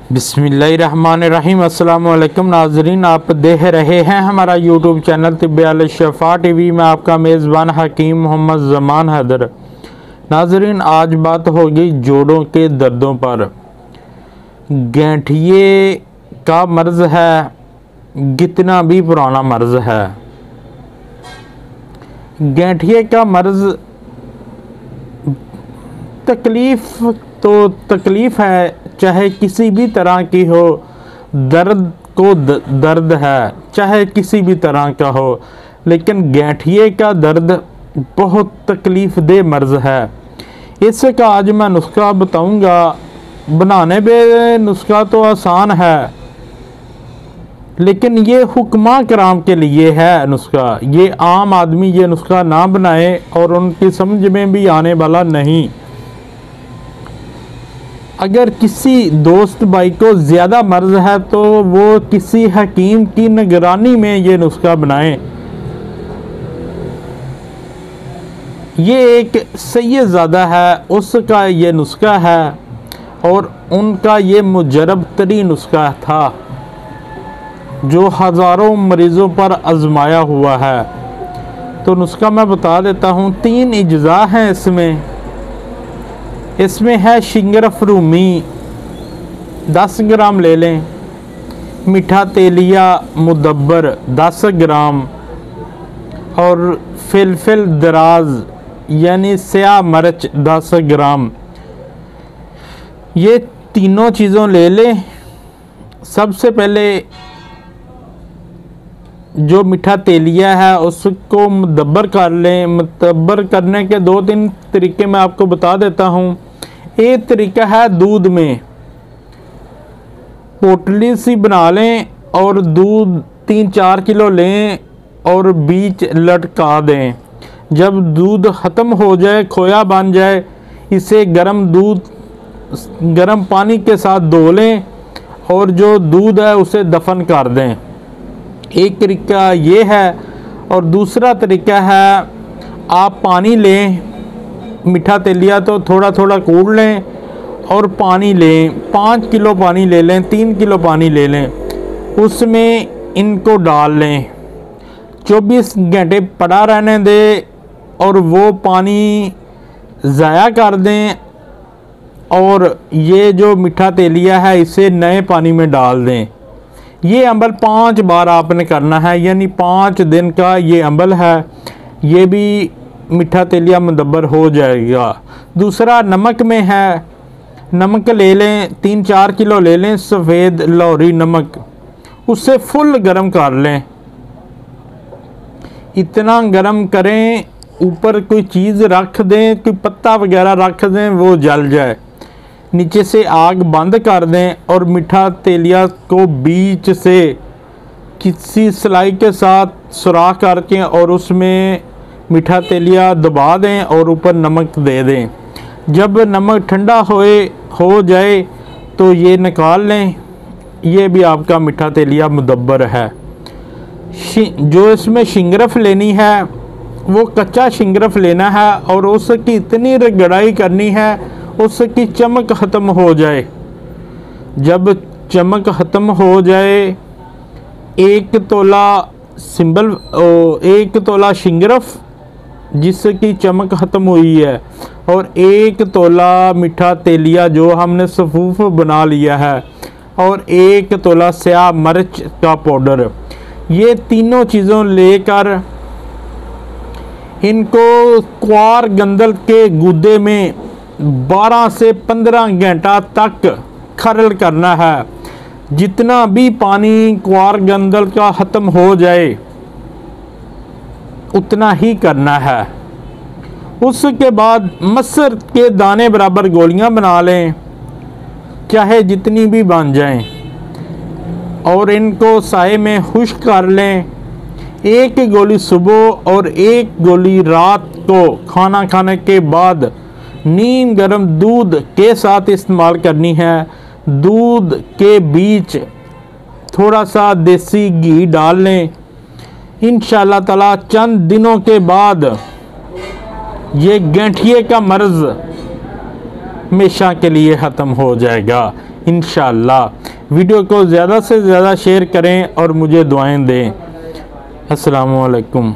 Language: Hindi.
बिस्मिल्लाहिर्रहमानिर्रहीम। अस्सलाम वालेकुम नाजरीन, आप देख रहे हैं हमारा यूट्यूब चैनल तिब्बे अल शफा टीवी में आपका मेज़बान हकीम मोहम्मद ज़मान हैदर। नाजरीन, आज बात होगी जोड़ों के दर्दों पर। गैंठिए का मर्ज़ है, कितना भी पुराना मर्ज़ है। गैंठिए का मर्ज़ तकलीफ़ है, चाहे किसी भी तरह की हो। दर्द है, चाहे किसी भी तरह का हो, लेकिन गैंठिए का दर्द बहुत तकलीफ़ दे मर्ज़ है। इसका आज मैं नुस्खा बताऊंगा। बनाने में नुस्खा तो आसान है, लेकिन ये हुक्मा कराम के लिए है नुस्खा। ये आम आदमी ये नुस्खा ना बनाए और उनकी समझ में भी आने वाला नहीं। अगर किसी दोस्त भाई को ज़्यादा मर्ज़ है तो वो किसी हकीम की निगरानी में ये नुस्खा बनाएं। ये एक सैयदज़ादा है, उसका ये नुस्खा है और उनका ये मुजरब तरीन नुस्खा था जो हज़ारों मरीज़ों पर आजमाया हुआ है। तो नुस्खा मैं बता देता हूँ। 3 इज्ज़ा हैं इसमें है शिंगरफ रूमी 10 ग्राम ले लें, मीठा तेलिया मुदब्बर 10 ग्राम और फिलफिल दराज यानी स्याह मिर्च 10 ग्राम। ये तीनों चीज़ों ले लें। सबसे पहले जो मीठा तेलिया है उसको मुदब्बर कर लें। मुदब्बर करने के 2-3 तरीके मैं आपको बता देता हूँ। एक तरीका है दूध में पोटली सी बना लें और दूध 3-4 किलो लें और बीच लटका दें। जब दूध ख़त्म हो जाए, खोया बन जाए, इसे गर्म पानी के साथ धो लें और जो दूध है उसे दफन कर दें। एक तरीका ये है। और दूसरा तरीका है, आप पानी लें, मीठा तेलिया तो थोड़ा थोड़ा कूट लें और पानी लें। 5 किलो पानी ले लें, 3 किलो पानी ले लें, उसमें इनको डाल लें। 24 घंटे पड़ा रहने दें और वो पानी ज़ाया कर दें और ये जो मीठा तेलिया है इसे नए पानी में डाल दें। ये अमल 5 बार आपने करना है, यानी 5 दिन का ये अमल है। ये भी मीठा तेलिया मुदब्बर हो जाएगा। दूसरा नमक में है। नमक ले लें, 3-4 किलो ले लें, सफ़ेद लाहौरी नमक, उससे फुल गरम कर लें। इतना गरम करें ऊपर कोई चीज़ रख दें, कोई पत्ता वगैरह रख दें, वो जल जाए। नीचे से आग बंद कर दें और मीठा तेलिया को बीच से किसी सिलाई के साथ सुराख करके और उसमें मीठा तेलिया दबा दें और ऊपर नमक दे दें। जब नमक ठंडा हो जाए तो ये निकाल लें। ये भी आपका मीठा तेलिया मुदब्बर है। जो इसमें शिंगरफ लेनी है वो कच्चा शिंगरफ लेना है और उसकी इतनी रगड़ाई करनी है उसकी चमक ख़त्म हो जाए। जब चमक ख़त्म हो जाए, 1 तोला शिंगरफ जिसकी चमक ख़त्म हुई है और 1 तोला मीठा तेलिया जो हमने सफूफ बना लिया है और 1 तोला स्याह मिर्च का पाउडर, ये तीनों चीज़ों लेकर इनको क्वार गंदल के गुदे में 12 से 15 घंटा तक खरल करना है। जितना भी पानी क्वार गंदल का ख़त्म हो जाए उतना ही करना है। उसके बाद मसर के दाने बराबर गोलियां बना लें, चाहे जितनी भी बन जाएं, और इनको साए में खुश्क कर लें। 1 गोली सुबह और 1 गोली रात को खाना खाने के बाद नीम गर्म दूध के साथ इस्तेमाल करनी है। दूध के बीच थोड़ा सा देसी घी डाल लें। इंशाअल्लाह ताला चंद दिनों के बाद ये गैंठिए का मर्ज़ हमेशा के लिए ख़त्म हो जाएगा इंशाअल्लाह। वीडियो को ज़्यादा से ज़्यादा शेयर करें और मुझे दुआएं दें। अस्सलामु अलैकुम।